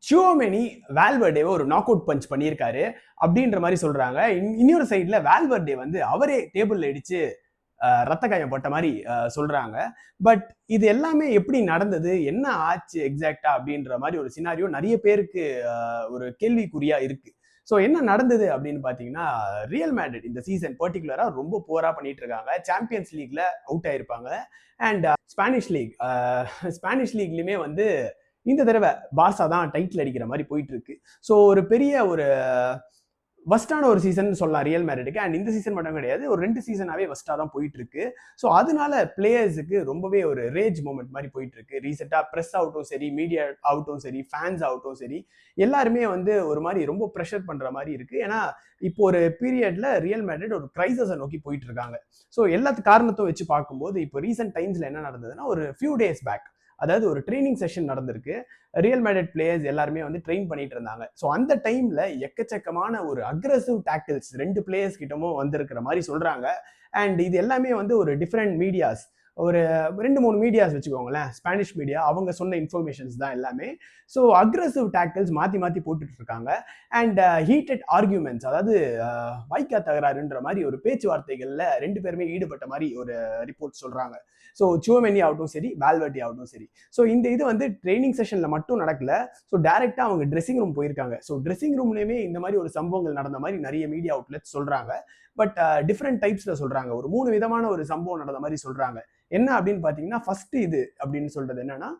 சியோமெனி வால்வர்டேவை ஒரு knock out punch பண்ணியிருக்காரு அப்படின்ற மாதிரி சொல்றாங்க. இன்னொரு சைட்ல வால்வர்டே வந்து அவரே டேபிள்ல இடிச்சு ரத்த காயம் போட்ட மாதிரி சொல்றாங்க. பட் இது எல்லாமே எப்படி நடந்தது, என்ன ஆச்சு எக்ஸாக்டா அப்படின்ற மாதிரி ஒரு சினாரியோ நிறைய பேருக்கு ஒரு கேள்விக்குறியா இருக்கு. ஸோ என்ன நடந்தது அப்படின்னு பார்த்தீங்கன்னா, ரியல் மேட்ரிட் இந்த சீசன் பர்டிகுலரா ரொம்ப போரா பண்ணிட்டு இருக்காங்க. சாம்பியன்ஸ் லீக்ல அவுட் ஆயிருப்பாங்க. அண்ட் ஸ்பானிஷ் லீக்லயுமே வந்து இந்த தடவை பார்சா தான் டைட்டில் அடிக்கிற மாதிரி போயிட்டு இருக்கு. ஸோ ஒரு பெரிய ஒரு வஸ்டான ஒரு சீசன் சொல்லலாம் ரியல் மேட்ரிடுக்கு. அண்ட் இந்த சீசன் மட்டும் கிடையாது, ஒரு 2 சீசனாவே வஸ்டா தான் போயிட்டு இருக்கு. ஸோ அதனால பிளேயர்ஸுக்கு ரொம்பவே ஒரு ரேஜ் மூமெண்ட் மாதிரி போயிட்டு இருக்கு. ரீசெண்டா ப்ரெஸ் ஆகட்டும் சரி, மீடியா ஆகட்டும் சரி, ஃபேன்ஸ் ஆகட்டும் சரி, எல்லாருமே வந்து ஒரு மாதிரி ரொம்ப ப்ரெஷர் பண்ற மாதிரி இருக்கு. ஏன்னா இப்போ ஒரு பீரியட்ல ரியல் மேட்ரிட் ஒரு கிரைசஸை நோக்கி போயிட்டு இருக்காங்க. ஸோ எல்லாத்து காரணத்தை வச்சு பார்க்கும்போது இப்போ ரீசெண்ட் டைம்ஸ்ல என்ன நடந்ததுன்னா, ஒரு ஃபியூ டேஸ் பேக் அதாவது ஒரு ட்ரைனிங் செஷன் நடந்திருக்கு. ரியல் மேட்ரிட் பிளேயர்ஸ் எல்லாருமே வந்து ட்ரெயின் பண்ணிட்டு இருந்தாங்க. ஸோ அந்த டைம்ல எக்கச்சக்கமான ஒரு அக்ரெசிவ் டேக்கிள்ஸ் 2 பிளேயர்ஸ் கிட்டமும் வந்திருக்கிற மாதிரி சொல்றாங்க. அண்ட் இது எல்லாமே வந்து ஒரு டிஃப்ரெண்ட் மீடியாஸ், ஒரு 2-3 மீடியாஸ் வச்சுக்கோங்களேன், ஸ்பானிஷ் மீடியா, அவங்க சொன்ன இன்ஃபர்மேஷன்ஸ் தான் எல்லாமே. ஸோ அக்ரெசிவ் டேக்கிள்ஸ் மாற்றி மாற்றி போட்டுட்டு இருக்காங்க. அண்ட் ஹீட்டட் ஆர்கியூமெண்ட்ஸ், அதாவது வாய்க்கா தகராறுன்ற மாதிரி ஒரு பேச்சுவார்த்தைகளில் 2 பேருமே ஈடுபட்ட மாதிரி ஒரு ரிப்போர்ட் சொல்கிறாங்க. ஸோ சியோமெனி ஆகட்டும் சரி, வால்வர்டே ஆகட்டும் சரி. ஸோ இந்த இது வந்து ட்ரைனிங் செஷனில் மட்டும் நடக்கல. ஸோ டைரெக்டாக அவங்க ட்ரெஸ்ஸிங் ரூம் போயிருக்காங்க. ஸோ ட்ரெஸ்ஸிங் ரூம்லேயுமே இந்த மாதிரி ஒரு சம்பவங்கள் நடந்த மாதிரி நிறைய மீடியா அவுட்லெட்ஸ் சொல்கிறாங்க. பட் டிஃப்ரெண்ட் டைப்ஸில் சொல்கிறாங்க. ஒரு 3 விதமான ஒரு சம்பவம் நடந்த மாதிரி சொல்கிறாங்க. என்ன அப்படின்னு பார்த்தீங்கன்னா, ஃபர்ஸ்ட் இது அப்படின்னு சொல்றது என்னன்னா,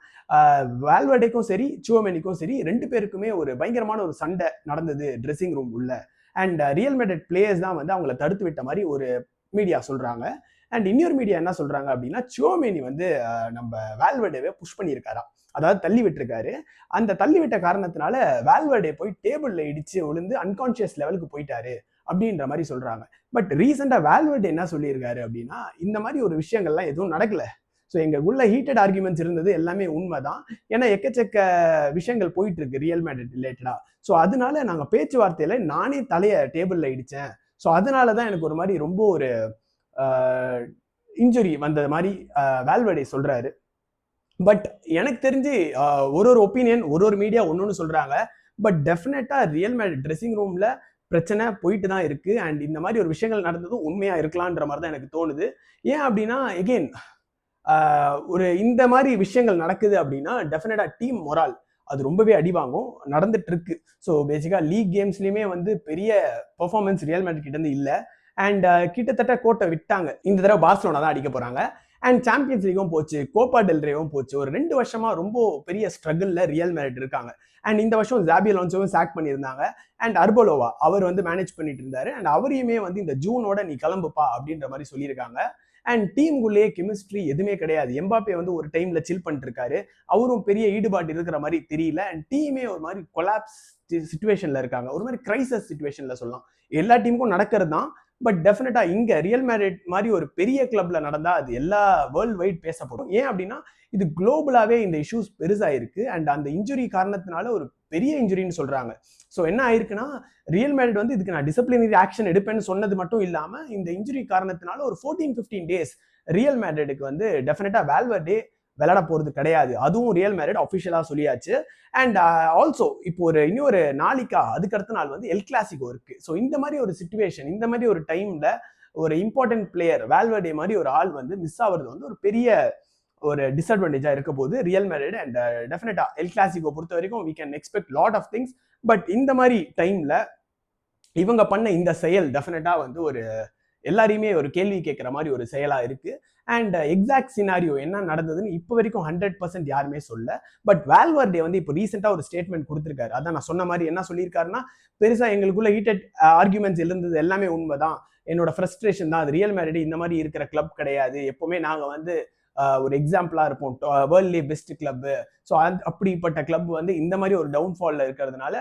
வால்வர்டேக்கும் சரி, சியோமெனிக்கும் சரி, 2 பேருக்குமே ஒரு பயங்கரமான ஒரு சண்டை நடந்தது ட்ரெஸ்ஸிங் ரூம் உள்ள. அண்ட் ரியல் மேட்ரிட் பிளேயர்ஸ் தான் வந்து அவங்களை தடுத்து விட்ட மாதிரி ஒரு மீடியா சொல்றாங்க. அண்ட் இன்னொரு மீடியா என்ன சொல்றாங்க அப்படின்னா, சியோமெனி வந்து நம்ம வால்வர்டேவை புஷ் பண்ணியிருக்காரா, அதாவது தள்ளி விட்டுருக்காரு. அந்த தள்ளி விட்ட காரணத்தினால வால்வர்டே போய் டேபிள்ல இடிச்சு விழுந்து அன்கான்சியஸ் லெவலுக்கு போயிட்டாரு அப்படின்ற மாதிரி சொல்றாங்க. பட் ரீசெண்டா வால்வர்டே என்ன சொல்லியிருக்காரு அப்படின்னா, இந்த மாதிரி ஒரு விஷயங்கள்லாம் எதுவும் நடக்கல. ஸோ எங்களுக்குள்ள ஹீட்டட் ஆர்குமெண்ட்ஸ் இருந்தது எல்லாமே உண்மைதான். ஏன்னா எக்கச்சக்க விஷயங்கள் போயிட்டு இருக்கு ரியல் மேட்ரிட் ரிலேட்டடா. ஸோ அதனால நாங்கள் பேச்சுவார்த்தையில நானே தலையை டேபிள்ல இடிச்சேன். ஸோ அதனால தான் எனக்கு ஒரு மாதிரி ரொம்ப ஒரு இன்ஜுரி வந்த மாதிரி வால்வர்டே சொல்றாரு. பட் எனக்கு தெரிஞ்சு ஒரு ஒப்பீனியன், ஒரு மீடியா ஒன்னொன்னு சொல்றாங்க. பட் டெஃபினட்டா ரியல் மேட்ரிட் ட்ரெஸ்ஸிங் ரூம்ல பிரச்சனை போயிட்டு தான் இருக்கு. அண்ட் இந்த மாதிரி ஒரு விஷயங்கள் நடந்ததும் உண்மையா இருக்கலான்ற மாதிரி தான் எனக்கு தோணுது. ஏன் அப்படின்னா, எகெயின் ஒரு இந்த மாதிரி விஷயங்கள் நடக்குது அப்படின்னா டெஃபினட்டா டீம் மொரால் அது ரொம்பவே அடிவாங்கும், நடந்துட்டு இருக்கு. ஸோ பேசிக்கா லீக் கேம்ஸ்லயுமே வந்து பெரிய பெர்ஃபார்மன்ஸ் ரியல் மேட்ரிட் கிட்ட இருந்து இல்லை. அண்ட் கிட்டத்தட்ட கோட்டை விட்டாங்க. இந்த தடவை பார்சலோனா தான் அடிக்க போறாங்க. அண்ட் சாம்பியன்ஸ் லீகும் போச்சு, கோப்பா டெல் ரேவும் போச்சு. ஒரு 2 வருஷமா ரொம்ப பெரிய ஸ்ட்ரகிள்ல ரியல் மேட்ரிட் இருக்காங்க. அண்ட் இந்த வருஷம் ஜாபி அலோன்சோவும் சாக் பண்ணியிருந்தாங்க. அண்ட் அர்போலோவா அவர் வந்து மேனேஜ் பண்ணிட்டு இருந்தாரு. அண்ட் அவரையுமே வந்து இந்த ஜூனோட நீ கிளம்புப்பா அப்படின்ற மாதிரி சொல்லியிருக்காங்க. அண்ட் டீமுக்குள்ளேயே கெமிஸ்ட்ரி எதுவுமே கிடையாது. எம்பாப்பே வந்து ஒரு டைம்ல சில் பண்ணிட்டு இருக்காரு, அவரும் பெரிய ஈடுபாடு இருக்கிற மாதிரி தெரியல. அண்ட் டீமே ஒரு மாதிரி கொலாப்ஸ் சிச்சுவேஷன்ல இருக்காங்க, ஒரு மாதிரி கிரைசஸ் சிச்சுவேஷன்ல சொல்லலாம். எல்லா டீமுக்கும் நடக்கிறது தான். பட் டெஃபினட்டா இங்க ரியல் மேட்ரிட் மாதிரி ஒரு பெரிய கிளப்ல நடந்தா அது எல்லா வேர்ல்ட் வைட் பேசப்படும். ஏன் அப்படின்னா இது குளோபலாவே இந்த இஷ்யூஸ் பெருசா இருக்கு. அண்ட் அந்த இன்ஜுரி காரணத்தினால ஒரு பெரிய இன்ஜுரின்னு சொல்றாங்க. ஸோ என்ன ஆயிருக்குன்னா, ரியல் மேட்ரிட் வந்து இதுக்கு நான் டிசிப்ளினரி ஆக்ஷன் எடுப்பேன்னு சொன்னது மட்டும் இல்லாம இந்த இன்ஜுரி காரணத்தினால ஒரு 14-15 டேஸ் ரியல் மேட்ரிடுக்கு வந்து டெஃபினட்டா வால்வர்டே விளையாட போறது கிடையாது. அதுவும் ரியல் மேட்ரிட் அஃபிஷியலா சொல்லியாச்சு. அண்ட் ஆல்சோ இப்போ இன்னொரு நாளைக்கா அதுக்கு அடுத்த நாள் வந்து எல் கிளாசிகோ இருக்கு. ஸோ இந்த மாதிரி ஒரு சிச்சுவேஷன், இந்த மாதிரி ஒரு டைம்ல ஒரு இம்பார்ட்டன்ட் பிளேயர் வால்வர்டே மாதிரி ஒரு ஆள் வந்து மிஸ் ஆகுறது வந்து ஒரு பெரிய ஒரு டிஸ்அட்வான்டேஜா இருக்க போது ரியல் மேட்ரிட். அண்ட் டெஃபினட்டா எல் கிளாசிகோ பொறுத்த வரைக்கும் we can expect lot of things. But இந்த மாதிரி டைம்ல இவங்க பண்ண இந்த செயல் டெஃபினட்டா வந்து ஒரு எல்லாரையுமே ஒரு கேள்வி கேட்கிற மாதிரி ஒரு செயலா இருக்கு. அண்ட் எக்ஸாக்ட் சினாரியோ என்ன நடந்ததுன்னு இப்போ வரைக்கும் 100% யாருமே சொல்ல. பட் வால்வர்டே வந்து இப்போ ரீசெண்டா ஒரு ஸ்டேட்மெண்ட் கொடுத்திருக்காரு. அதான் நான் சொன்ன மாதிரி என்ன சொல்லியிருக்காருன்னா, பெருசா எங்களுக்குள்ள ஹீட்டட் ஆர்குமெண்ட்ஸ் இருந்தது எல்லாமே உண்மைதான், என்னோட ஃப்ரஸ்ட்ரேஷன் தான், அது ரியல் மேட்ரிட் இந்த மாதிரி இருக்கிற கிளப் கிடையாது, எப்பவுமே நாங்க வந்து ஒரு எக்ஸாம்பிளா இருப்போம், வேர்ல்ட்லி பெஸ்ட் கிளப். ஸோ அப்படிப்பட்ட கிளப் வந்து இந்த மாதிரி ஒரு டவுன்ஃபால்ல இருக்கிறதுனால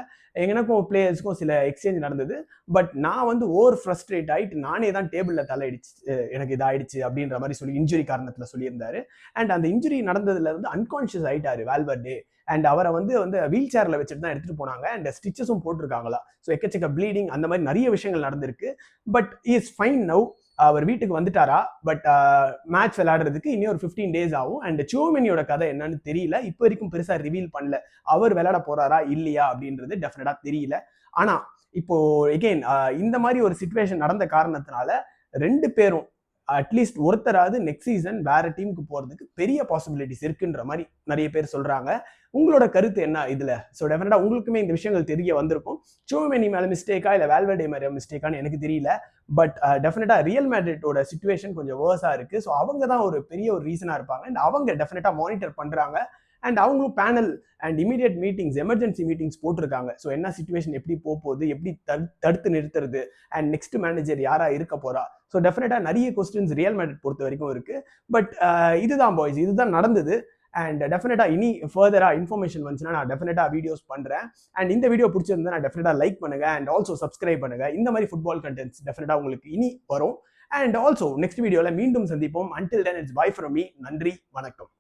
எனக்கும் பிளேயர்ஸ்க்கும் சில எக்ஸ்சேஞ்ச் நடந்தது. பட் நான் வந்து ஓவர் ஃப்ரஸ்ட்ரேட் ஆயிட்டு நானே தான் டேபிள்ல தலையிடுச்சு, எனக்கு இதாயிடுச்சு அப்படின்ற மாதிரி சொல்லி இன்ஜுரி காரணத்துல சொல்லியிருந்தாரு. அண்ட் அந்த இன்ஜுரி நடந்ததுல வந்து அன்கான்சியஸ் ஆயிட்டாரு வால்வர்டே. அண்ட் அவரை வந்து வீல் சேர்ல வச்சுட்டு தான் எடுத்துட்டு போனாங்க. அண்ட் ஸ்டிச்சஸும் போட்டிருக்காங்களா. ஸோ எக்கச்சக்க ப்ளீடிங் அந்த மாதிரி நிறைய விஷயங்கள் நடந்திருக்கு. But is fine now. அவர் வீட்டுக்கு வந்துட்டாரா, பட் மேட்ச் விளையாடுறதுக்கு இனி ஒரு 15 days ஆகும். அண்ட் சூமினியோட கதை என்னன்னு தெரியல, இப்போ வரைக்கும் பெருசா ரிவீல் பண்ணல. அவர் விளையாட போறாரா இல்லையா அப்படின்றது டெஃபினட்டா தெரியல. ஆனா இப்போ எகெயின் இந்த மாதிரி ஒரு சிச்சுவேஷன் நடந்த காரணத்தினால 2 பேரும் அட்லீஸ்ட் ஒருத்தராவது நெக்ஸ்ட் சீசன் வேற டீமுக்கு போறதுக்கு பெரிய பாசிபிலிட்டிஸ் இருக்குன்ற மாதிரி நிறைய பேர் சொல்றாங்க. உங்களோட கருத்து என்ன இதுல? ஸோ டெஃபினட்டா உங்களுக்குமே இந்த விஷயங்கள் தெரிய வந்திருக்கும். சூமெனி மேல மிஸ்டேக்கா இல்ல வேல்வர்டே மேல மிஸ்டேக்கான்னு எனக்கு தெரியல. பட் டெஃபினட்டா ரியல் மேட்ரிட்டோட சிச்சுவேஷன் கொஞ்சம் வேர்ஸா இருக்கு. ஸோ அவங்க தான் ஒரு பெரிய ஒரு ரீசனா இருப்பாங்க. அண்ட் அவங்க டெஃபினட்டா மானிட்டர் பண்றாங்க. அண்ட் அவங்களும் panel and immediate meetings, emergency meetings போட்டிருக்காங்க. ஸோ என்ன சிச்சுவேஷன் எப்படி போகுது, எப்படி தடுத்து நிறுத்துறது, அண்ட் நெக்ஸ்ட் மேனேஜர் யாரா இருக்க போறா. ஸோ டெஃபினட்டா நிறைய கொஸ்டின்ஸ் ரியல் மேட்ரிட் பொறுத்த வரைக்கும் இருக்கு. பட் இதுதான் பாய்ஸ், இதுதான் நடந்தது. அண்ட் டெஃபினட்டா இனி ஃபர்தரா இன்ஃபர்மேஷன் வந்துச்சுன்னா நான் டெஃபினட்டா வீடியோஸ் பண்றேன். அண்ட் இந்த வீடியோ பிடிச்சிருந்தா நான் டெஃபினட்டா லைக் பண்ணுங்க அண்ட் ஆல்சோ சப்ஸ்கிரைப் பண்ணுங்க. இந்த மாதிரி ஃபுட்பால் கண்டென்ட்ஸ் டெஃபினட்டா உங்களுக்கு இனி வரும். அண்ட் ஆல்சோ நெக்ஸ்ட் வீடியோல மீண்டும் சந்திப்போம். Until then it's by from me. நன்றி, வணக்கம்.